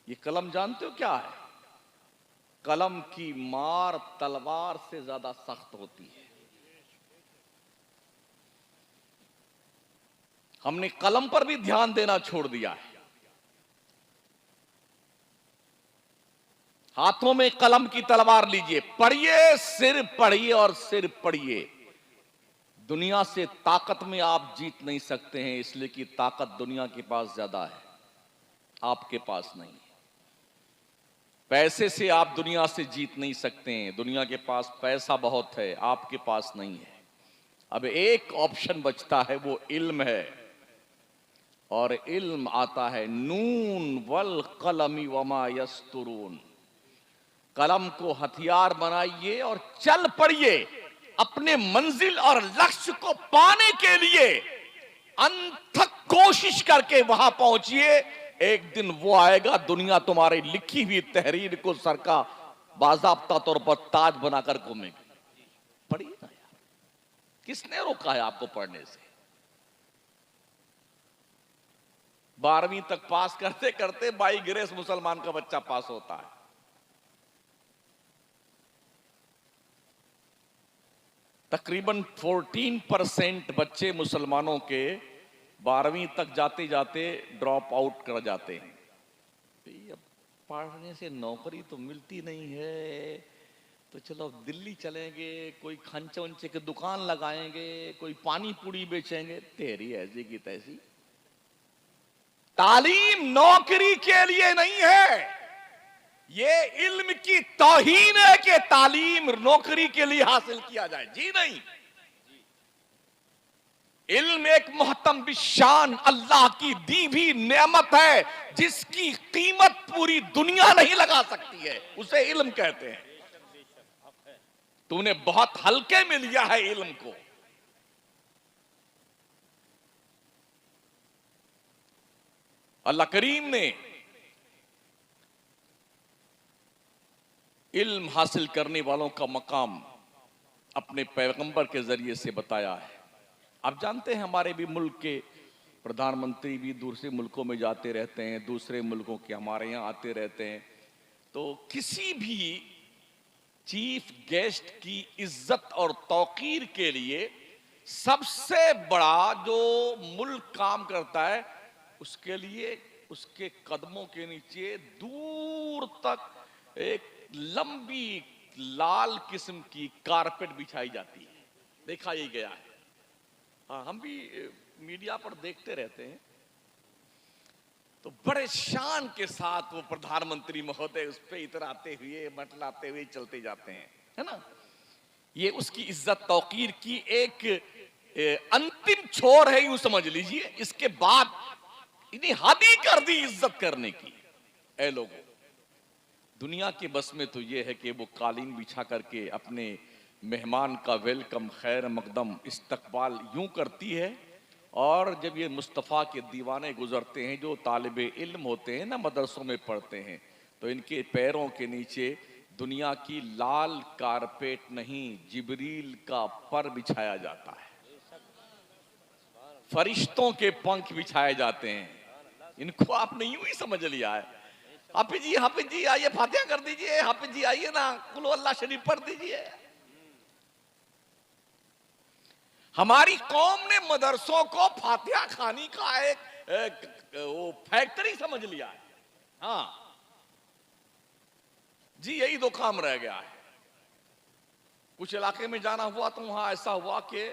ये कलम जानते हो क्या है? कलम की मार तलवार से ज्यादा सख्त होती है। हमने कलम पर भी ध्यान देना छोड़ दिया है। हाथों में कलम की तलवार लीजिए, पढ़िए, सिर पढ़िए और सिर पढ़िए। दुनिया से ताकत में आप जीत नहीं सकते हैं, इसलिए कि ताकत दुनिया के पास ज्यादा है, आपके पास नहीं है। पैसे से आप दुनिया से जीत नहीं सकते हैं, दुनिया के पास पैसा बहुत है, आपके पास नहीं है। अब एक ऑप्शन बचता है, वो इल्म है। और इल्म आता है नून वल कलमी वमा यस्तुरून। कलम को हथियार बनाइए और चल पड़िए अपने मंजिल और लक्ष्य को पाने के लिए। अनथक कोशिश करके वहां पहुंचिए, एक दिन वो आएगा, दुनिया तुम्हारी लिखी हुई तहरीर को सर का बाज़ाब्ता तौर पर ताज बनाकर घूमेगी। पढ़िए ना यार, किसने रोका है आपको पढ़ने से? 12वीं तक पास करते करते बाई ग्रेस मुसलमान का बच्चा पास होता है। तकरीबन 14% बच्चे मुसलमानों के 12वीं तक जाते जाते ड्रॉप आउट कर जाते हैं। अब पढ़ने से नौकरी तो मिलती नहीं है, तो चलो अब दिल्ली चलेंगे, कोई खंचे उंचे की दुकान लगाएंगे, कोई पानी पूरी बेचेंगे। तेरी ऐसी की तैसी। तालीम नौकरी के लिए नहीं है, ये इल्म की तौहीन है कि तालीम नौकरी के लिए हासिल किया जाए। जी नहीं, इल्म एक मोहतम बिशान अल्लाह की दी भी नेमत है, जिसकी कीमत पूरी दुनिया नहीं लगा सकती है, उसे इल्म कहते हैं। तूने बहुत हल्के में लिया है इल्म को। अल्लाह करीम ने इल्म हासिल करने वालों का मकाम अपने पैगंबर के जरिए से बताया है। आप जानते हैं हमारे भी मुल्क के प्रधानमंत्री भी दूसरे मुल्कों में जाते रहते हैं, दूसरे मुल्कों के हमारे यहाँ आते रहते हैं। तो किसी भी चीफ गेस्ट की इज्जत और तौकीर के लिए सबसे बड़ा जो मुल्क काम करता है, उसके लिए उसके कदमों के नीचे दूर तक एक लंबी लाल किस्म की कारपेट बिछाई जाती है। देखा ही गया है। हाँ, हम भी मीडिया पर देखते रहते हैं। तो बड़े शान के साथ वो प्रधानमंत्री महोदय उस पर इतराते हुए मटलाते हुए चलते जाते हैं, है ना। ये उसकी इज्जत तौकीर की एक अंतिम छोर है, यूं समझ लीजिए। इसके बाद इन्हें हद ही कर दी इज्जत करने की। ऐ लोगों, दुनिया के बस में तो ये है कि वो कालीन बिछा करके अपने मेहमान का वेलकम, खैर मकदम, इस्तकबाल यूं करती है। और जब ये मुस्तफ़ा के दीवाने गुजरते हैं, जो तालिबे इल्म होते हैं ना, मदरसों में पढ़ते हैं, तो इनके पैरों के नीचे दुनिया की लाल कारपेट नहीं, जिब्रील का पर बिछाया जाता है, फरिश्तों के पंख बिछाए जाते हैं। इनको आपने यूं ही समझ लिया है। हाफिज जी आइए, फातिहा कर दीजिए। हाफिज जी आइए ना, कुल अल्लाह शरीफ पढ़ दीजिए। हमारी कौम ने मदरसों को फातिहा खानी का एक वो फैक्ट्री समझ लिया है। हाँ जी, यही दो काम रह गया है। कुछ इलाके में जाना हुआ तो वहां ऐसा हुआ कि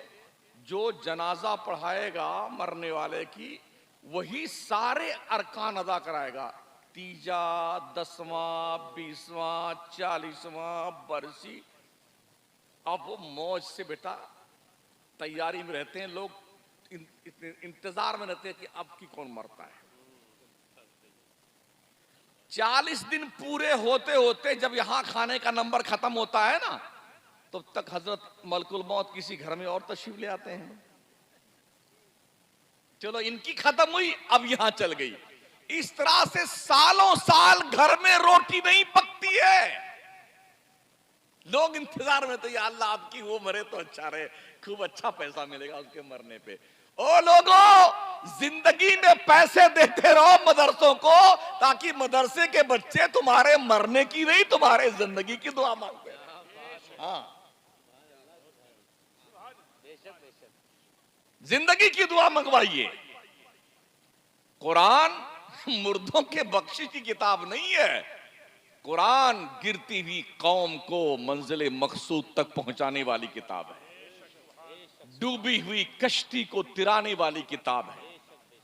जो जनाजा पढ़ाएगा मरने वाले की, वही सारे अरकान अदा कराएगा। तीजा, 10वां, 20वां, 40वां बरसी। अब वो मौज से बेटा तैयारी में रहते हैं लोग, इंतजार में रहते हैं कि अब की कौन मरता है। 40 दिन पूरे होते होते जब यहां खाने का नंबर खत्म होता है ना, तब तक हजरत मलकुल मौत किसी घर में और तशरीफ ले आते हैं। चलो इनकी खत्म हुई, अब यहां चल गई। इस तरह से सालों साल घर में रोटी नहीं पकती है। लोग इंतजार में, तो या अल्लाह आपकी वो मरे तो अच्छा रहे, खूब अच्छा पैसा मिलेगा उसके मरने पे। ओ लोगों, जिंदगी में पैसे देते रहो मदरसों को, ताकि मदरसे के बच्चे तुम्हारे मरने की नहीं, तुम्हारे जिंदगी की दुआ मांगते हैं। हाँ, जिंदगी की दुआ मंगवाइए। कुरान मुर्दों के बख्शिश की किताब नहीं है। कुरान गिरती हुई कौम को मंजिल मकसूद तक पहुंचाने वाली किताब है। डूबी हुई कश्ती को तिराने वाली किताब है।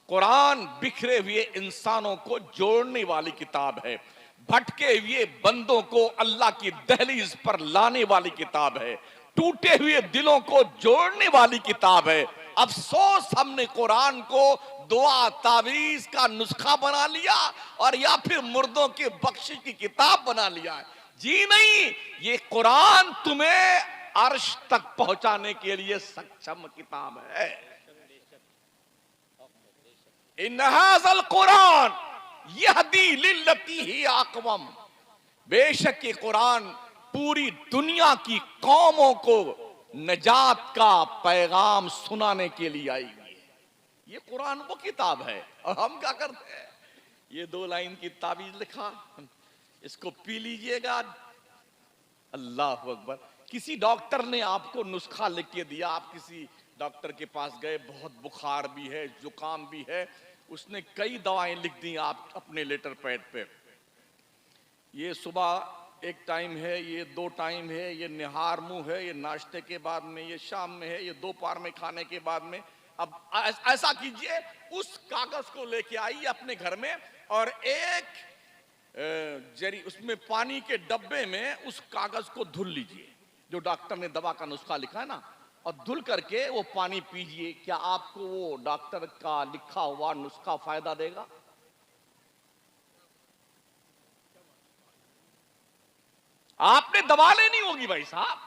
कुरान बिखरे हुए इंसानों को जोड़ने वाली किताब है। भटके हुए बंदों को अल्लाह की दहलीज पर लाने वाली किताब है। टूटे हुए दिलों को जोड़ने वाली किताब है। अफसोस हमने कुरान को दुआ तावीज का नुस्खा बना लिया और या फिर मुर्दों के बख्शिश की किताब बना लिया है। जी नहीं, ये कुरान तुम्हें अर्श तक पहुंचाने के लिए सक्षम किताब है। इन्हाज़ल कुरान यहदी लिल्लती ही अक़वम। बेशक ये कुरान पूरी दुनिया की कौमों को नजात का पैगाम सुनाने के लिए आई हुई है। ये कुरान वो किताब है और हम क्या करते हैं, ये 2 लाइन की ताबीज लिखा, इसको पी लीजिएगा। अल्लाह अकबर। किसी डॉक्टर ने आपको नुस्खा लिख के दिया, आप किसी डॉक्टर के पास गए, बहुत बुखार भी है, जुकाम भी है, उसने कई दवाएं लिख दी आप अपने लेटर पैड पे। ये सुबह एक टाइम है, ये 2 टाइम है, ये निहार मुंह है, ये नाश्ते के बाद में, ये शाम में है, ये दोपहर में खाने के बाद में। अब ऐसा कीजिए, उस कागज को लेके आइए अपने घर में और एक जरी उसमें पानी के डब्बे में उस कागज को धुल लीजिए, जो डॉक्टर ने दवा का नुस्खा लिखा है ना, और धुल करके वो पानी पीजिए। क्या आपको वो डॉक्टर का लिखा हुआ नुस्खा फायदा देगा? आपने दवा लेनी होगी भाई साहब।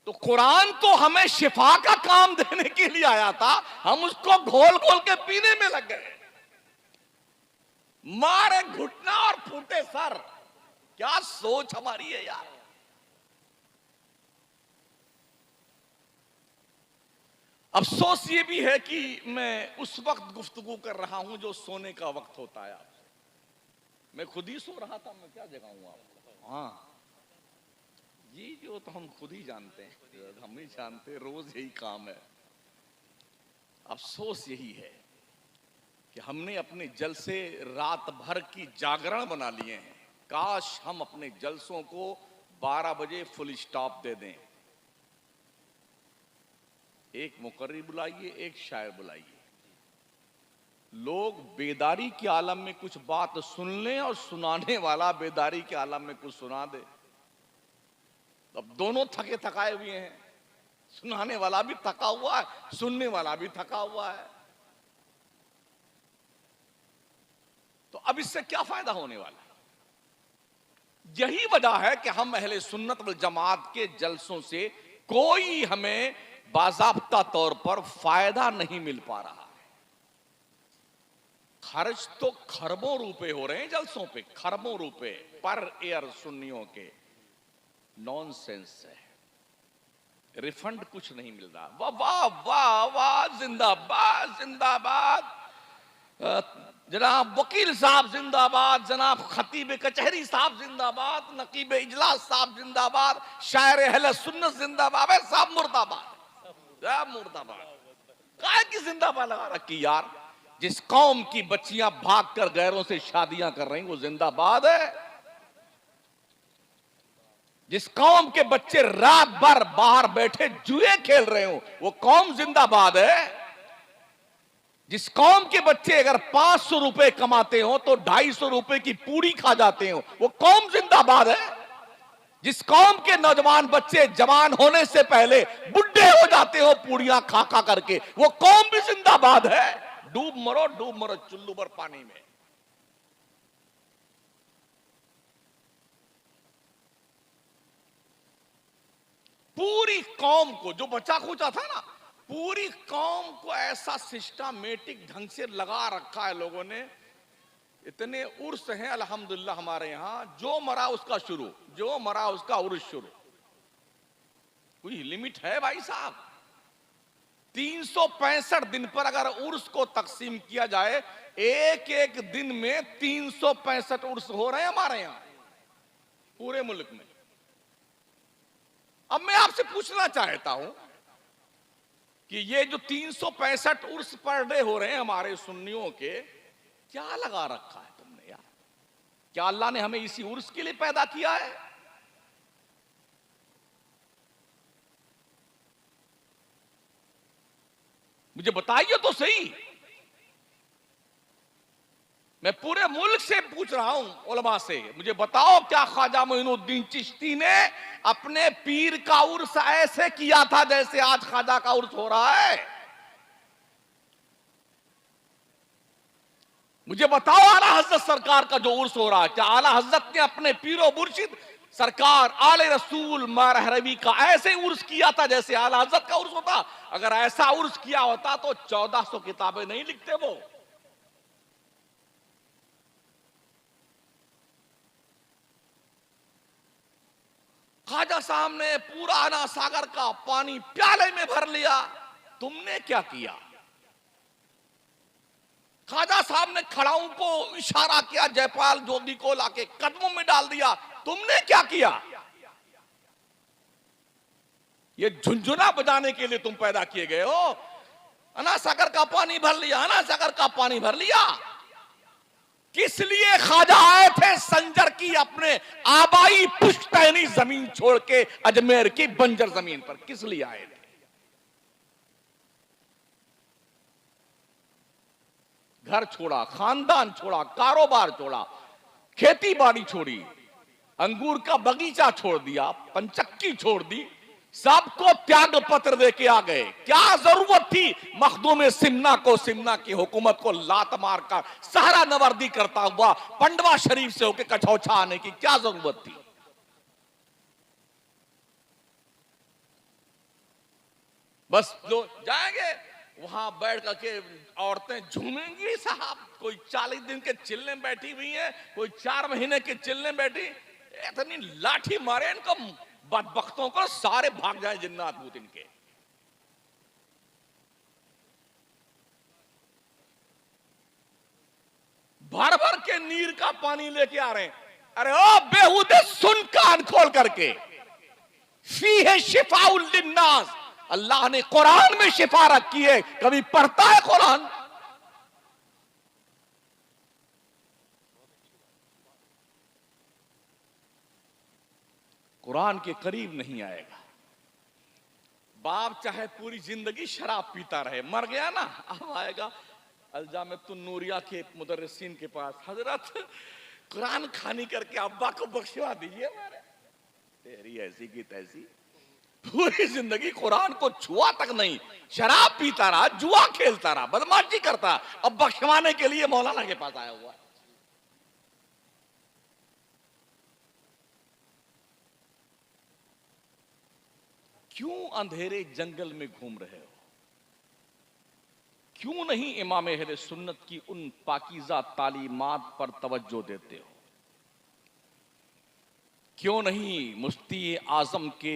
तो कुरान तो हमें शिफा का काम देने के लिए आया था, हम उसको घोल घोल के पीने में लग गए। मारे घुटना और फूटे सर। क्या सोच हमारी है यार। अफसोस ये भी है कि मैं उस वक्त गुफ्तगू कर रहा हूं जो सोने का वक्त होता है। आपसे मैं खुद ही सो रहा था, मैं क्या जगाऊं आपको। हाँ जी, जो तो हम खुद ही जानते हैं, हम ही जानते, रोज यही काम है। अफसोस यही है कि हमने अपने जलसे रात भर की जागरण बना लिए हैं। काश हम अपने जलसों को 12 बजे फुल स्टॉप दे दें। एक मुकर्री बुलाइए, एक शायर बुलाइए, लोग बेदारी के आलम में कुछ बात सुन लें और सुनाने वाला बेदारी के आलम में कुछ सुना दे। अब दोनों थके थकाए हुए हैं, सुनाने वाला भी थका हुआ है, सुनने वाला भी थका हुआ है। तो अब इससे क्या फायदा होने वाला है? यही वजह है कि हम अहले सुन्नत वल जमात के जलसों से कोई हमें बाज़ाब्ता तौर पर फायदा नहीं मिल पा रहा है। खर्च तो खरबों रुपए हो रहे हैं जलसों पे, खरबों रुपए पर ईयर सुन्नियों के। नॉनसेंस है, रिफंड कुछ नहीं मिल रहा। वाह वाह वाह वाह, जिंदाबाद जिंदाबाद, जनाब वकील साहब जिंदाबाद, जनाब खतीब कचहरी साहब जिंदाबाद, नकीब इजलास साहब जिंदाबाद, शायर अहले सुन्नत जिंदाबाद। साहब मुर्दाबाद, मुर्दाबाद। काय की जिंदाबाद लगा रखी यार। जिस कौम की बच्चियां भागकर गैरों से शादियां कर रही, वो जिंदाबाद है। जिस कौम के बच्चे रात भर बाहर बैठे जुए खेल रहे हो, वो कौम जिंदाबाद है। जिस कौम के बच्चे अगर 500 रुपए कमाते हो तो 250 रुपए की पूरी खा जाते हो, वो कौम जिंदाबाद है। जिस कौम के नौजवान बच्चे जवान होने से पहले बुढ़े हो जाते हो पूड़ियां खा खा करके, वो कौम भी जिंदाबाद है। डूब मरो चुल्लू भर पानी में। पूरी कौम को, जो बचा खुचा था ना, पूरी कौम को ऐसा सिस्टमेटिक ढंग से लगा रखा है लोगों ने। इतने उर्स हैं अल्हम्दुलिल्लाह हमारे यहां, जो मरा उसका शुरू, जो मरा उसका उर्स शुरू। कोई लिमिट है भाई साहब? 365 दिन पर अगर उर्स को तकसीम किया जाए, एक एक दिन में 365 उर्स हो रहे हैं हमारे यहां पूरे मुल्क में। अब मैं आपसे पूछना चाहता हूं कि ये जो 365 उर्स पर डे हो रहे हैं हमारे सुन्नियों के, क्या लगा रखा है तुमने यार? क्या अल्लाह ने हमें इसी उर्स के लिए पैदा किया है? मुझे बताइए तो सही। मैं पूरे मुल्क से पूछ रहा हूं उलमा से, मुझे बताओ क्या ख्वाजा मोइनुद्दीन चिश्ती ने अपने पीर का उर्स ऐसे किया था जैसे आज ख्वाजा का उर्स हो रहा है? मुझे बताओ आला हजरत सरकार का जो उर्स हो रहा है, क्या आला हजरत ने अपने पीरो मुर्शिद सरकार आले रसूल मारहरवी का ऐसे उर्स किया था जैसे आला हजरत का उर्स होता? अगर ऐसा उर्स किया होता तो 1400 किताबें नहीं लिखते वो। ख्वाजा साहब ने पूरा आना सागर का पानी प्याले में भर लिया, तुमने क्या किया? ख्वाजा साहब ने खड़ाऊ को इशारा किया, जयपाल जोगी को लाके कदमों में डाल दिया, तुमने क्या किया? ये झुंझुना बजाने के लिए तुम पैदा किए गए हो। अना सागर का पानी भर लिया, अना सागर का पानी भर लिया। किस लिए ख्वाजा आए थे संजर की अपने आबाई पुश्तैनी जमीन छोड़ के अजमेर की बंजर जमीन पर? किस लिए आए थे? घर छोड़ा, खानदान छोड़ा, कारोबार छोड़ा, खेती बाड़ी छोड़ी, अंगूर का बगीचा छोड़ दिया, पंचक्की छोड़ दी, सबको त्याग पत्र दे के आ गए। क्या जरूरत थी मखदूम सिमना को, सिमना की हुकूमत को लात मार कर सहरा नवर्दी करता हुआ पंडवा शरीफ से होकर कछौछा आने की क्या जरूरत थी? बस जो जाएंगे वहां बैठ करके औरतें झूमेंगी साहब, कोई 40 दिन के चिल्ले बैठी हुई है, कोई 4 महीने के चिल्ले बैठी, इतनी लाठी मारे इनको बदबख्तों को, सारे भाग जाए जिन्नात भूत इनके। भर भर के नीर का पानी लेके आ रहे हैं। अरे ओ बेहूदे, सुन कान खोल करके, फीहे शिफाउल लिन्नास, अल्लाह ने कुरान में शिफा रखी है। कभी पढ़ता है कुरान? कुरान के करीब नहीं आएगा। बाप चाहे पूरी जिंदगी शराब पीता रहे, मर गया ना, अब आएगा अल्जामतुन नूरिया के मुदर्रिसीन के पास, हजरत कुरान खानी करके अब्बा को बख्शवा दीजिए हमारे। तेरी ऐसी की तैसी, पूरी जिंदगी कुरान को छुआ तक नहीं, शराब पीता रहा, जुआ खेलता रहा, बदमाशी करता, अब बख्शवाने के लिए मौलाना के पास आया हुआ। क्यों अंधेरे जंगल में घूम रहे हो? क्यों नहीं इमाम अहले सुन्नत की उन पाकीज़ा तालीमात पर तवज्जो देते हो? क्यों नहीं मुफ्ती आजम के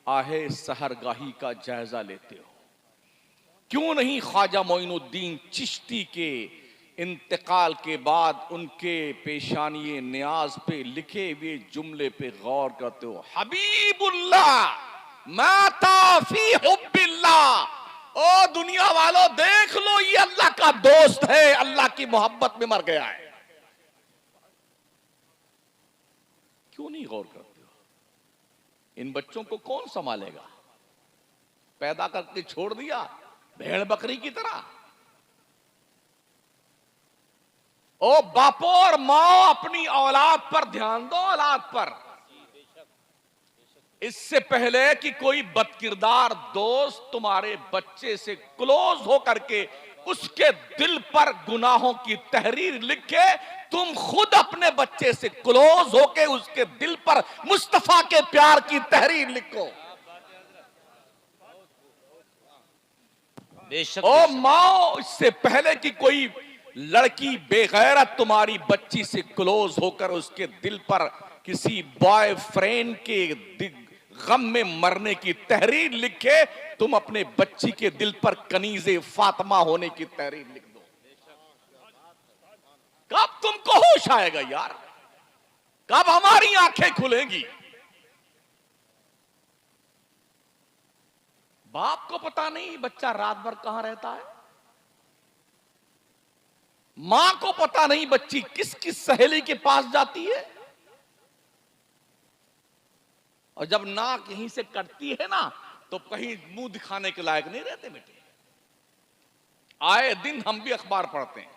आहे सहरगाही का जायजा लेते हो? क्यों नहीं ख्वाजा मोइनुद्दीन चिश्ती के इंतकाल के बाद उनके पेशानी नियाज पे लिखे हुए जुमले पे गौर करते हो? हबीबुल्लाह माता फी हुब्बिल्लाह, ओ दुनिया वालों देख लो, ये अल्लाह का दोस्त है, अल्लाह की मोहब्बत में मर गया है। क्यों नहीं गौर करते हो? इन बच्चों को कौन संभालेगा? पैदा करके छोड़ दिया भेड़ बकरी की तरह। ओ बापो और माओ, अपनी औलाद पर ध्यान दो, औलाद पर। इससे पहले कि कोई बदकिरदार दोस्त तुम्हारे बच्चे से क्लोज होकर के उसके दिल पर गुनाहों की तहरीर लिखे, तुम खुद अपने बच्चे से क्लोज होके उसके दिल पर मुस्तफा के प्यार की तहरीर लिखो। ओ माओ, इससे पहले कि कोई लड़की बेगैरत तुम्हारी बच्ची से क्लोज होकर उसके दिल पर किसी बॉयफ्रेंड के गम में मरने की तहरीर लिखे, तुम अपने बच्ची के दिल पर कनीज़े फातिमा होने की तहरीर लिख दो। कब तुमको होश आएगा यार? कब हमारी आंखें खुलेंगी? बाप को पता नहीं बच्चा रात भर कहां रहता है, मां को पता नहीं बच्ची किस किस सहेली के पास जाती है, और जब नाक यहीं से कटती है ना तो कहीं मुंह दिखाने के लायक नहीं रहते बेटे। आए दिन हम भी अखबार पढ़ते हैं,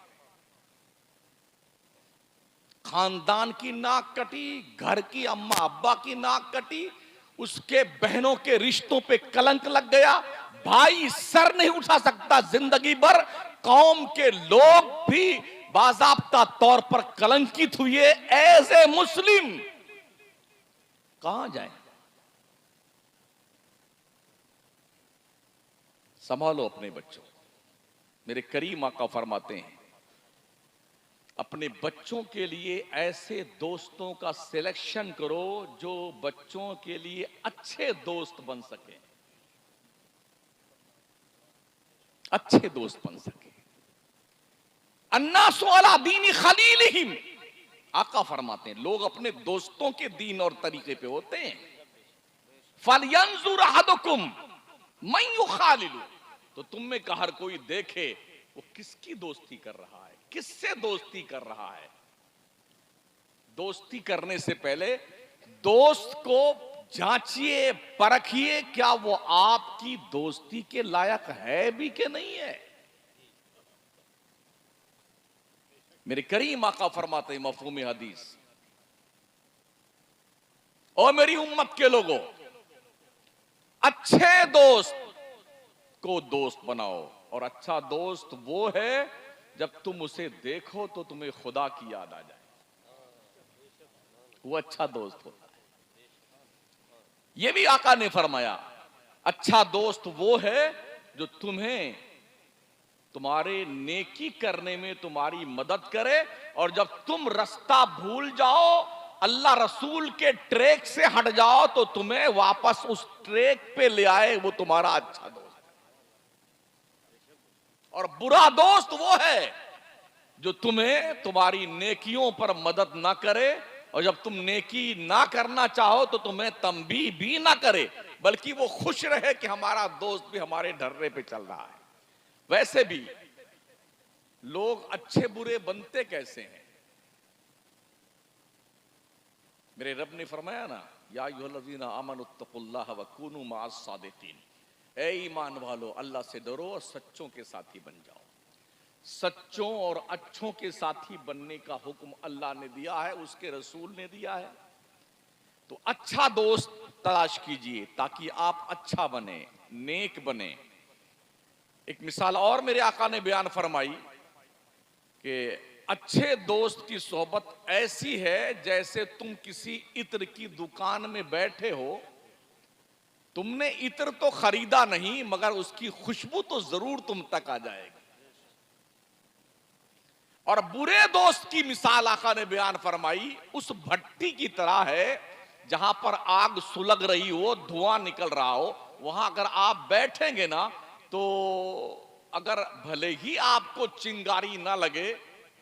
खानदान की नाक कटी, घर की अम्मा अब्बा की नाक कटी, उसके बहनों के रिश्तों पे कलंक लग गया, भाई सर नहीं उठा सकता जिंदगी भर, कौम के लोग भी बाज़ाब्ता तौर पर कलंकित हुए। एज ए मुस्लिम कहां जाए? संभालो अपने बच्चों। मेरे करीम आका फरमाते हैं, अपने बच्चों के लिए ऐसे दोस्तों का सिलेक्शन करो जो बच्चों के लिए अच्छे दोस्त बन सके, अच्छे दोस्त बन सके। अन्नासु अला दीनी खलीलिहिम, आका फरमाते हैं लोग अपने दोस्तों के दीन और तरीके पे होते हैं। फलयंजुर अहदुकुम मन युखालिलु, तो तुम में का हर कोई देखे वो किसकी दोस्ती कर रहा है, किससे दोस्ती कर रहा है। दोस्ती करने से पहले दोस्त को जांचिए, परखिए, क्या वो आपकी दोस्ती के लायक है भी कि नहीं है। मेरे करीम आका फरमाते हैं मफहूम हदीस, और मेरी उम्मत के लोगों, अच्छे दोस्त को दोस्त बनाओ, और अच्छा दोस्त वो है जब तुम उसे देखो तो तुम्हें खुदा की याद आ जाए, वो अच्छा दोस्त होता है। ये भी आका ने फरमाया, अच्छा दोस्त वो है जो तुम्हें तुम्हारे नेकी करने में तुम्हारी मदद करे, और जब तुम रास्ता भूल जाओ, अल्लाह रसूल के ट्रैक से हट जाओ, तो तुम्हें वापस उस ट्रैक पे ले आए, वो तुम्हारा अच्छा दोस्त। और बुरा दोस्त वो है जो तुम्हें तुम्हारी नेकियों पर मदद ना करे, और जब तुम नेकी ना करना चाहो तो तुम्हें तंबीह भी ना करे, बल्कि वो खुश रहे कि हमारा दोस्त भी हमारे ढर्रे पे चल रहा है। वैसे भी लोग अच्छे बुरे बनते कैसे हैं? मेरे रब ने फरमाया ना, या अय्युहल्लज़ीना आमनुत्तकुल्लाह व कूनू मअस सादिकीन, ए ईमान वालो अल्लाह से डरो और सच्चों के साथी बन जाओ। सच्चों और अच्छों के साथी बनने का हुक्म अल्लाह ने दिया है, उसके रसूल ने दिया है। तो अच्छा दोस्त तलाश कीजिए ताकि आप अच्छा बने, नेक बने। एक मिसाल और मेरे आका ने बयान फरमाई कि अच्छे दोस्त की सोहबत ऐसी है जैसे तुम किसी इत्र की दुकान में बैठे हो, तुमने इत्र तो खरीदा नहीं मगर उसकी खुशबू तो जरूर तुम तक आ जाएगी। और बुरे दोस्त की मिसाल आका ने बयान फरमाई उस भट्टी की तरह है जहां पर आग सुलग रही हो, धुआं निकल रहा हो, वहां अगर आप बैठेंगे ना तो अगर भले ही आपको चिंगारी ना लगे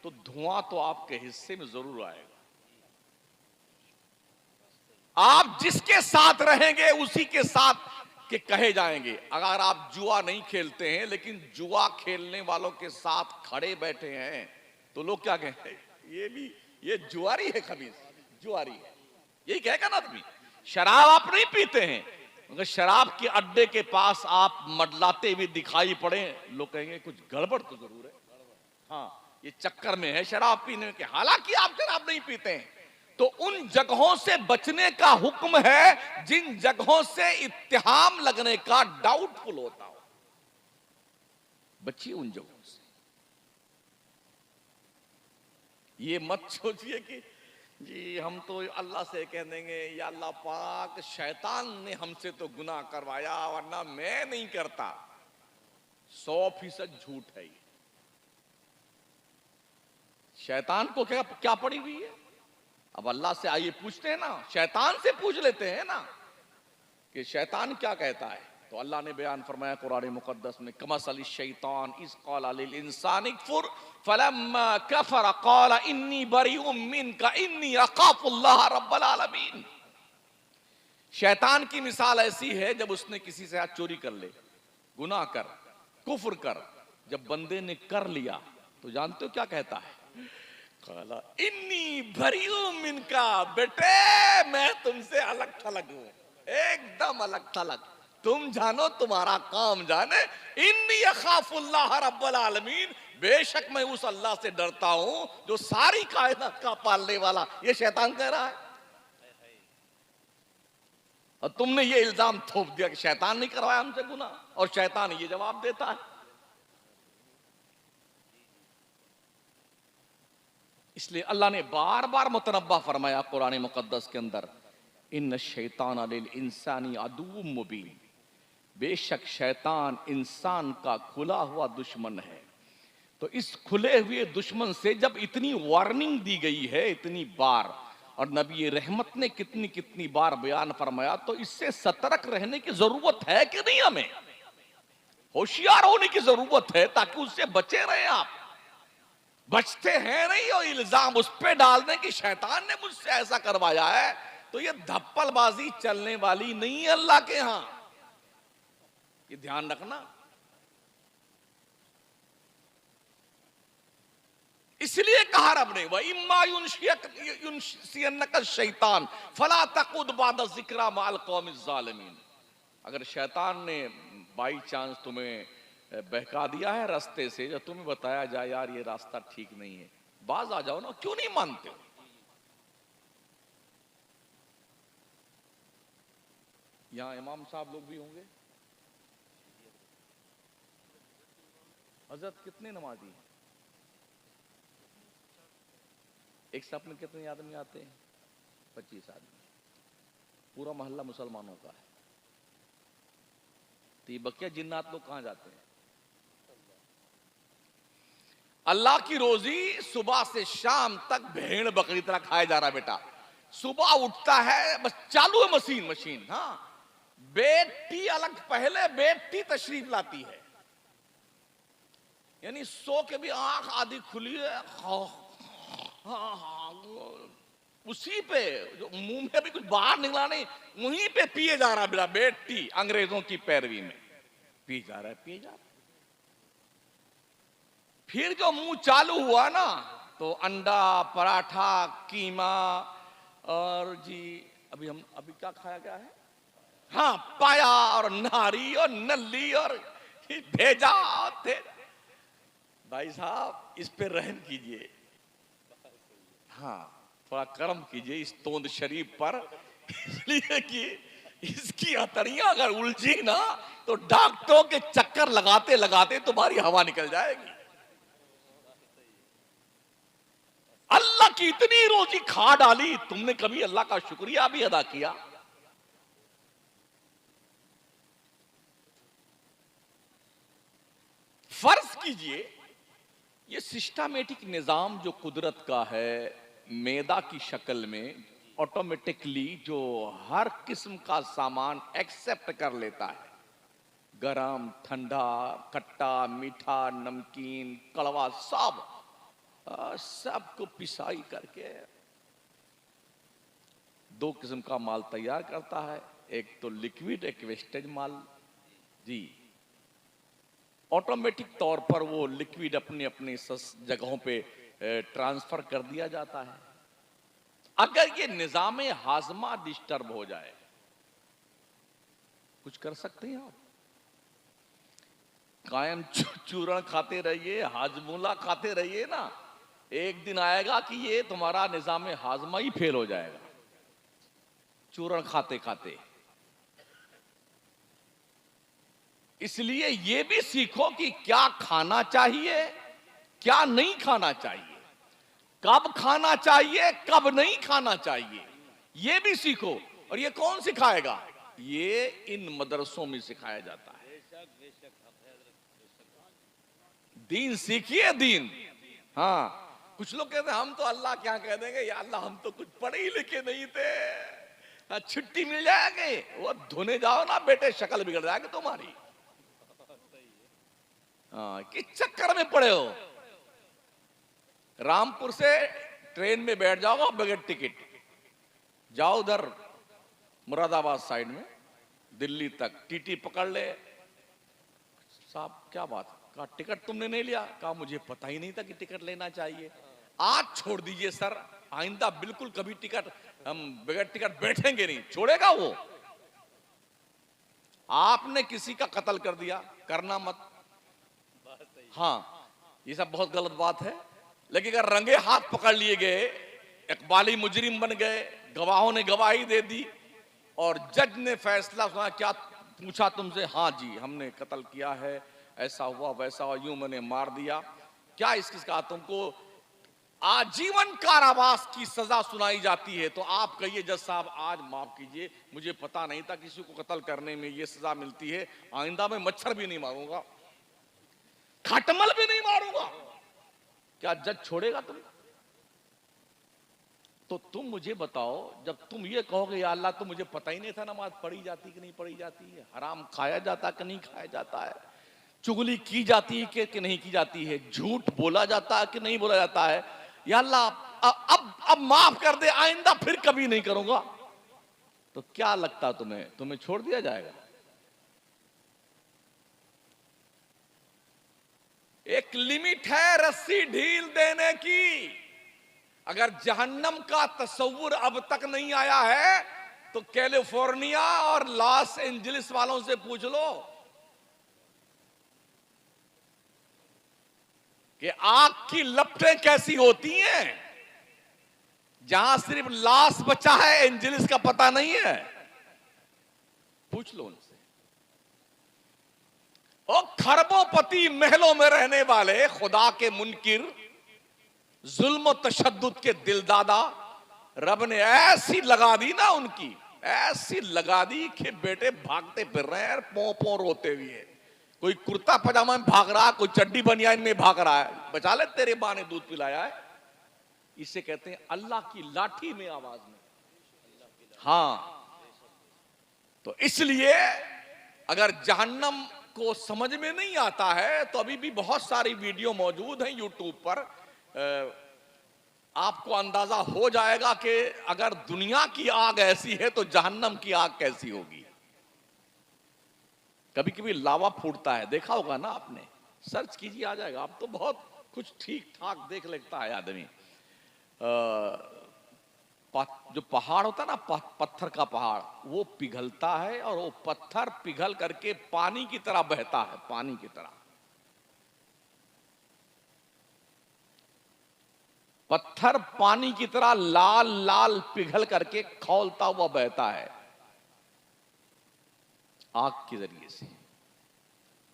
तो धुआं तो आपके हिस्से में जरूर आएगा। आप जिसके साथ रहेंगे उसी के साथ के कहे जाएंगे। अगर आप जुआ नहीं खेलते हैं लेकिन जुआ खेलने वालों के साथ खड़े बैठे हैं तो लोग क्या कहेंगे, ये जुआरी है, खबीस जुआरी है, यही कहेगा ना आदमी। शराब आप नहीं पीते हैं मगर शराब के अड्डे के पास आप मडलाते हुए दिखाई पड़े, लोग कहेंगे कुछ गड़बड़ तो जरूर है, हाँ ये चक्कर में है शराब पीने के, हालांकि आप शराब नहीं पीते हैं। तो उन जगहों से बचने का हुक्म है जिन जगहों से इत्तिहाम लगने का डाउटफुल होता हो, बचिए उन जगहों से। ये मत सोचिए कि जी हम तो अल्लाह से कह देंगे या अल्लाह पाक शैतान ने हमसे तो गुनाह करवाया वरना मैं नहीं करता। 100% झूठ है ये। शैतान को क्या क्या पड़ी हुई है? अब अल्लाह से आइए पूछते हैं ना, शैतान से पूछ लेते हैं ना। कि शैतान क्या कहता है, तो अल्लाह ने बयान फरमाया कुरान मुकद्दस में, कमसल शैतान इस क़ाला लिल इंसानि कफुर फलम्मा कफर क़ाला इन्नी बरीउम मिनका इन्नी अख़ाफ़ुल्लाह रब्बल आलमीन। शैतान की मिसाल ऐसी है जब उसने किसी से हाथ चोरी कर ले, गुनाह कर, कुफ्र कर, जब बंदे ने कर लिया तो जानते हो क्या कहता है, काला इन्नी बरीउम मिनका, बेटे मैं तुमसे अलग थलग हूं, एकदम अलग थलग, तुम जानो तुम्हारा काम जाने, इन्नी अख़ाफ़ुल्लाह रब्बल आलमीन, बेशक मैं उस अल्लाह से डरता हूं जो सारी कायनात का पालने वाला। ये शैतान कह रहा है, और तुमने ये इल्जाम थोप दिया कि शैतान नहीं करवाया हमसे गुनाह, और शैतान ये जवाब देता है। इसलिए अल्लाह ने बार बार मुतनब्बा फरमाया कुरान मुकद्दस के अंदर, इन्न शैतान लिल इंसानी अदुव्वुम मुबीन, बेशक शैतान इंसान का खुला हुआ दुश्मन है। तो इस खुले हुए दुश्मन से जब इतनी वार्निंग दी गई है इतनी बार, और नबी रहमत ने कितनी कितनी बार बयान फरमाया, तो इससे सतर्क रहने की जरूरत है कि नहीं, हमें होशियार होने की जरूरत है ताकि उससे बचे रहे। आप बचते हैं नहीं, और इल्जाम उस पे डालने की शैतान ने मुझसे ऐसा करवाया है, तो ये धप्पलबाजी चलने वाली नहीं है अल्लाह के यहां, ये ध्यान रखना। इसलिए कहा रब ने, वह इम्मा युनसियन्नका शैतान फला तकुद बाद जिक्रा माल कौमिज़ ज़ालिमीन। अगर शैतान ने बाई चांस तुम्हें बहका दिया है रास्ते से, जब तुम्हें बताया जाए यार ये रास्ता ठीक नहीं है, बाज आ जाओ ना, क्यों नहीं मानते हो? यहां इमाम साहब लोग भी होंगे, हजरत कितने नमाजी हैं? एक साथ में कितने आदमी आते हैं? 25 आदमी, पूरा मोहल्ला मुसलमानों का है, तो ये बकिया जिन्नात लोग कहां जाते हैं? अल्लाह की रोजी सुबह से शाम तक भेड़ बकरी तरह खाया जा रहा है बेटा। सुबह उठता है बस चालू है मशीन मशीन, हाँ बेटी अलग, पहले बेटी तशरीफ लाती है, यानी सो के भी आंख आधी खुली है, हाँ, उसी पे जो मुंह में भी कुछ बाहर निकला नहीं, वहीं पे पिए जा रहा है बेटा, बेटी अंग्रेजों की पैरवी में पी जा रहा है, पिए जा रहा है। फिर जो मुंह चालू हुआ ना, तो अंडा, पराठा, कीमा, और जी अभी क्या खाया गया है, हाँ पाया और नारी और नल्ली और भेजा थे। भाई साहब इस पे रहम कीजिए, हाँ थोड़ा कर्म कीजिए इस तोंद शरीफ पर, इसलिए कि इसकी हथड़ियां अगर उलझी ना तो डॉक्टरों के चक्कर लगाते लगाते तुम्हारी हवा निकल जाएगी। अल्लाह की इतनी रोजी खा डाली, तुमने कभी अल्लाह का शुक्रिया भी अदा किया? फर्ज कीजिए ये सिस्टमेटिक निजाम जो कुदरत का है, मैदा की शक्ल में ऑटोमेटिकली जो हर किस्म का सामान एक्सेप्ट कर लेता है, गरम, ठंडा, खट्टा, मीठा, नमकीन, कड़वा, सबको पिसाई करके दो किस्म का माल तैयार करता है, एक तो लिक्विड, एक वेस्टेज माल। जी ऑटोमेटिक तौर पर वो लिक्विड अपनी अपनी जगहों पे ट्रांसफर कर दिया जाता है। अगर ये निजाम हाजमा डिस्टर्ब हो जाए, कुछ कर सकते हैं आप? कायम चूरण खाते रहिए, हाजमूला खाते रहिए ना, एक दिन आएगा कि ये तुम्हारा निजाम हाजमा ही फेल हो जाएगा, चूरण खाते खाते। इसलिए ये भी सीखो कि क्या खाना चाहिए, क्या नहीं खाना चाहिए, कब खाना चाहिए, कब नहीं खाना चाहिए, ये भी सीखो। और ये कौन सिखाएगा? ये इन मदरसों में सिखाया जाता है। दीन सीखिए, दीन। हाँ कुछ लोग कहते हैं हम तो अल्लाह क्या कह देंगे, या अल्लाह हम तो कुछ पढ़े ही लिखे नहीं थे, छुट्टी मिल जाएगी, वो धोने जाओ ना बेटे, शक्ल बिगड़ जाएगी तुम्हारी। हाँ, किस चक्कर में पड़े हो? रामपुर से ट्रेन में बैठ जाओ बगैर टिकट, जाओ उधर मुरादाबाद साइड में दिल्ली तक, टीटी पकड़ ले। साहब क्या बात, कहा टिकट तुमने नहीं लिया? कहा मुझे पता ही नहीं था कि टिकट लेना चाहिए। आज छोड़ दीजिए सर, आइंदा बिल्कुल कभी टिकट, हम बगैर टिकट बैठेंगे नहीं। छोड़ेगा वो? आपने किसी का कत्ल कर दिया, करना मत। हाँ, ये सब बहुत गलत बात है, लेकिन अगर रंगे हाथ पकड़ लिए गए, इकबाली मुजरिम बन गए, गवाहों ने गवाही दे दी और जज ने फैसला सुना, क्या पूछा तुमसे? हाँ जी हमने कत्ल किया है, ऐसा हुआ वैसा हुआ, यूं मैंने मार दिया, क्या इसका तुमको आजीवन कारावास की सजा सुनाई जाती है, तो आप कहिए जज साहब आज माफ कीजिए, मुझे पता नहीं था किसी को कत्ल करने में ये सजा मिलती है, आइंदा मैं मच्छर भी नहीं मारूंगा, खटमल भी नहीं मारूंगा। क्या जज छोड़ेगा तुम? तो तुम मुझे बताओ, जब तुम ये कहोगे या अल्लाह तो मुझे पता ही नहीं था नमाज पढ़ी जाती कि नहीं पढ़ी जाती है, हराम खाया जाता कि नहीं खाया जाता है, चुगली की जाती है कि नहीं की जाती है, झूठ बोला जाता है कि नहीं बोला जाता है, या अल्लाह अब माफ कर दे, आइंदा फिर कभी नहीं करूंगा, तो क्या लगता तुम्हें छोड़ दिया जाएगा? एक लिमिट है रस्सी ढील देने की। अगर जहन्नम का तस्वुर अब तक नहीं आया है तो कैलिफोर्निया और लॉस एंजलिस वालों से पूछ लो कि आग की लपटें कैसी होती हैं। जहां सिर्फ लाश बचा है, एंजलिस का पता नहीं है, पूछ लो उनसे। और खरबोपति महलों में रहने वाले खुदा के मुनकिर, जुल्म तशद्दुद के दिलदादा, रब ने ऐसी लगा दी ना उनकी, ऐसी लगा दी कि बेटे भागते फिर रहे हैं पौ पौ रोते हुए। कोई कुर्ता पजामा में भाग रहा है, कोई चड्डी बनियान में भाग रहा है, बचा ले तेरे मां ने दूध पिलाया है। इसे कहते हैं अल्लाह की लाठी में आवाज में। हाँ, तो इसलिए अगर जहन्नम को समझ में नहीं आता है तो अभी भी बहुत सारी वीडियो मौजूद हैं यूट्यूब पर, आपको अंदाजा हो जाएगा कि अगर दुनिया की आग ऐसी है तो जहन्नम की आग कैसी होगी। कभी कभी लावा फूटता है, देखा होगा ना आपने, सर्च कीजिए आ जाएगा। अब तो बहुत कुछ ठीक ठाक देख लेता है आदमी। जो पहाड़ होता है ना, पत्थर का पहाड़, वो पिघलता है और वो पत्थर पिघल करके पानी की तरह बहता है, पानी की तरह। पत्थर पानी की तरह लाल लाल पिघल करके खौलता हुआ बहता है आग के जरिए से।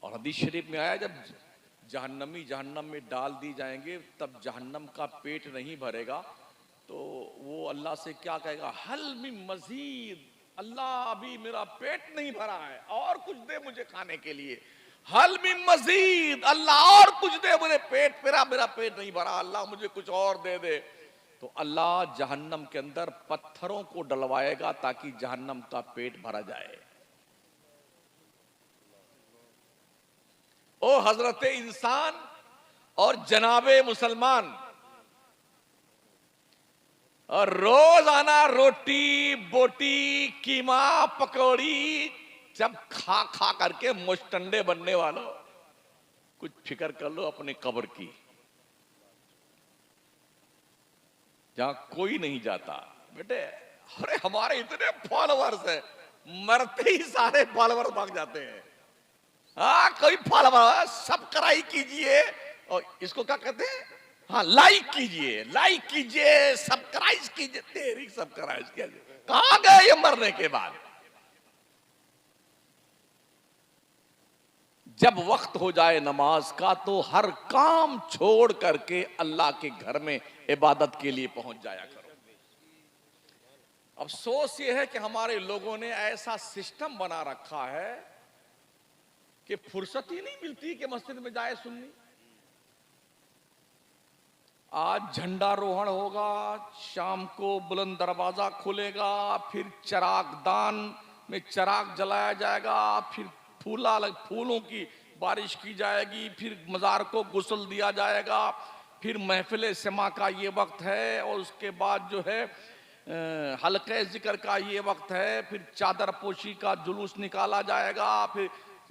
और हदीस शरीफ में आया, जब जहन्नमी जहन्नम में डाल दी जाएंगे तब जहन्नम का पेट नहीं भरेगा, तो वो अल्लाह से क्या कहेगा, हल मिन मजीद, अल्लाह अभी मेरा पेट नहीं भरा है, और कुछ दे मुझे खाने के लिए। हल मिन मजीद, अल्लाह और कुछ दे मुझे, पेट मेरा पेट नहीं भरा, अल्लाह मुझे कुछ और दे दे। तो अल्लाह जहन्नम के अंदर पत्थरों को डलवाएगा ताकि जहन्नम का पेट भरा जाए। ओ हजरत इंसान और जनाबे मुसलमान, और रोजाना रोटी बोटी कीमा पकौड़ी जब खा खा करके मुश्तंडे बनने वालों, कुछ फिक्र कर लो अपने कब्र की, जहां कोई नहीं जाता। बेटे अरे हमारे इतने फॉलोवर्स हैं, मरते ही सारे फॉलोवर्स भाग जाते हैं। हाँ, कोई फॉलोवर सब्सक्राइब कीजिए, और इसको क्या कहते हैं, हाँ लाइक कीजिए सब्सक्राइब कीजिए, तेरी सब्सक्राइब कीजिए, कहां गए ये मरने के बाद? जब वक्त हो जाए नमाज का तो हर काम छोड़ करके अल्लाह के घर में इबादत के लिए पहुंच जाया करो। अफसोस ये है कि हमारे लोगों ने ऐसा सिस्टम बना रखा है कि फुर्सत ही नहीं मिलती कि मस्जिद में जाए सुन्नी। आज झंडारोहण होगा, शाम को बुलंद दरवाजा खुलेगा, फिर चिराग दान में चिराग जलाया जाएगा, फिर फूलों की बारिश की जाएगी, फिर मज़ार को गुस्ल दिया जाएगा, फिर महफिल समा का ये वक्त है, और उसके बाद जो है हल्के जिक्र का ये वक्त है, फिर चादर पोशी का जुलूस निकाला जाएगा, फिर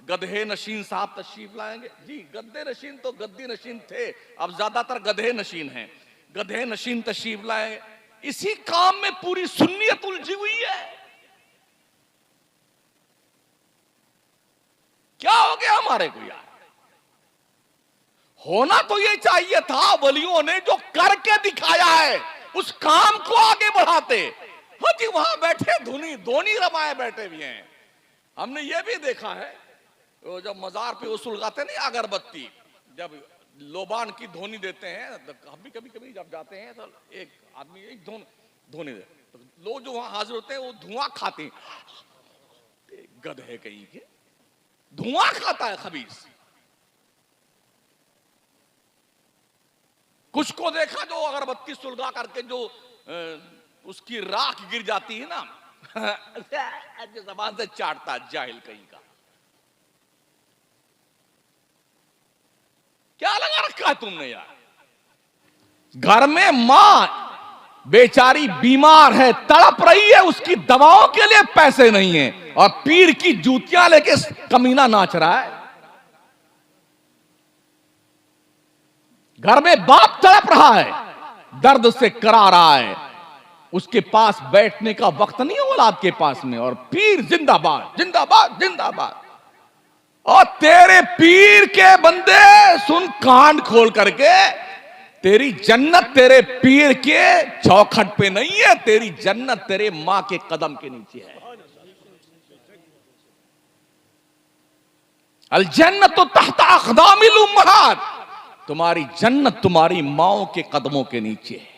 गधे नशीन साहब तशरीफ लाएंगे। जी, गद्दे नशीन तो गद्दी नशीन थे, अब ज्यादातर गधे नशीन हैं। गधे नशीन तशरीफ लाएंगे। इसी काम में पूरी सुन्नियत उलझी हुई है। क्या हो गया हमारे को यार? होना तो ये चाहिए था, वलियों ने जो करके दिखाया है उस काम को आगे बढ़ाते। हाँ जी, वहां बैठे धोनी रमाए बैठे भी हैं। हमने ये भी देखा है, वो जब मजार पे वो सुलगाते नहीं अगरबत्ती, जब लोबान की धोनी देते हैं, तो हम भी कभी कभी जब जाते हैं तो एक आदमी एक धोनी दे, तो लोग जो वहां हाजिर होते हैं वो धुआं खाते हैं। गधे कहीं के, धुआं खाता है खबीस। कुछ को देखा जो अगरबत्ती सुलगा करके जो उसकी राख गिर जाती है ना, जबान से चाटता जाहिल कहीं का। क्या लगा रखा है तुमने यार? घर में मां बेचारी बीमार है, तड़प रही है, उसकी दवाओं के लिए पैसे नहीं है, और पीर की जूतियां लेके कमीना नाच रहा है। घर में बाप तड़प रहा है, दर्द से करा रहा है, उसके पास बैठने का वक्त नहीं है औलाद के पास में, और पीर जिंदाबाद जिंदाबाद जिंदाबाद। और तेरे पीर के बंदे सुन कान खोल करके, तेरी जन्नत तेरे पीर के चौखट पे नहीं है, तेरी जन्नत तेरे मां के कदम के नीचे है। अल जन्नत तो तहत अक़दामिल उम्महात, तुम्हारी जन्नत तुम्हारी माओ के कदमों के नीचे है।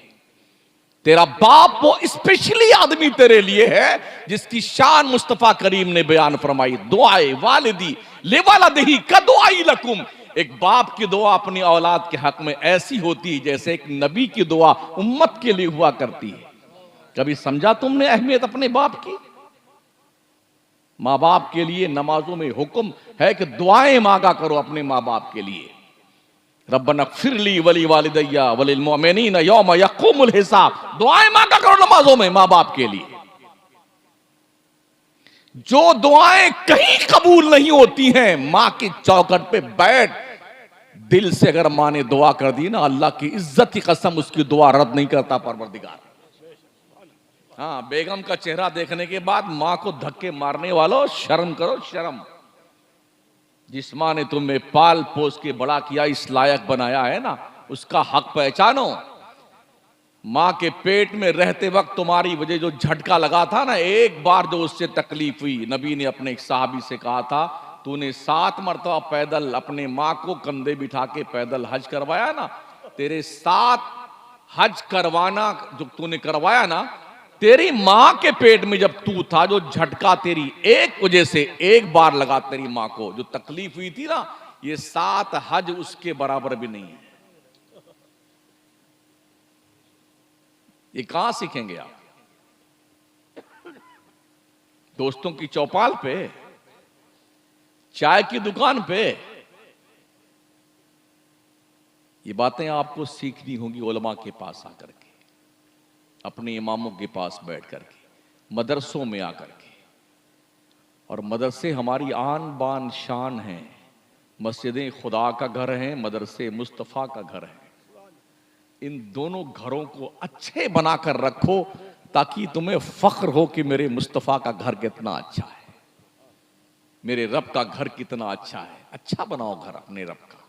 तेरा बाप वो स्पेशली आदमी तेरे लिए है जिसकी शान मुस्तफा करीम ने बयान फरमाई, दुआए वालिदी लिवालिदिही कदुआई लकुम। एक बाप की दुआ अपनी औलाद के हक में ऐसी होती है जैसे एक नबी की दुआ उम्मत के लिए हुआ करती है। कभी समझा तुमने अहमियत अपने बाप की? माँ बाप के लिए नमाजों में हुक्म है कि दुआएं मांगा करो अपने माँ बाप के लिए। रब्बना फ़िरली वली वालिदैया वलिल मुमिनीन यौम यक़ूमुल हिसाब, दुआएं मांगा करो नमाजों में माँ बाप के लिए। जो दुआएं कहीं कबूल नहीं होती हैं, मां की चौखट पे बैठ दिल से अगर मां ने दुआ कर दी ना, अल्लाह की इज्जत की कसम उसकी दुआ रद्द नहीं करता परवरदिगार। हाँ, बेगम का चेहरा देखने के बाद मां को धक्के मारने वालों शर्म करो शर्म। जिस मां ने तुम्हें पाल पोस के बड़ा किया, इस लायक बनाया है ना, उसका हक पहचानो। मां के पेट में रहते वक्त तुम्हारी वजह जो झटका लगा था ना, एक बार जो उससे तकलीफ हुई, नबी ने अपने एक साहबी से कहा था, तूने 7 मरतबा पैदल अपने मां को कंधे बिठा के पैदल हज करवाया ना, तेरे 7 हज करवाना जो तूने करवाया ना, तेरी मां के पेट में जब तू था, जो झटका तेरी एक वजह से एक बार लगा तेरी मां को जो तकलीफ हुई थी ना, ये 7 हज उसके बराबर भी नहीं है। ये कहां सीखेंगे आप? दोस्तों की चौपाल पे, चाय की दुकान पे? ये बातें आपको सीखनी होंगी उलमा के पास आकर के, अपने इमामों के पास बैठ करके, मदरसों में आकर के। और मदरसे हमारी आन बान शान हैं। मस्जिदें खुदा का घर हैं, मदरसे मुस्तफ़ा का घर है। इन दोनों घरों को अच्छे बनाकर रखो ताकि तुम्हें फख्र हो कि मेरे मुस्तफ़ा का घर कितना अच्छा है, मेरे रब का घर कितना अच्छा है। अच्छा बनाओ घर अपने रब का।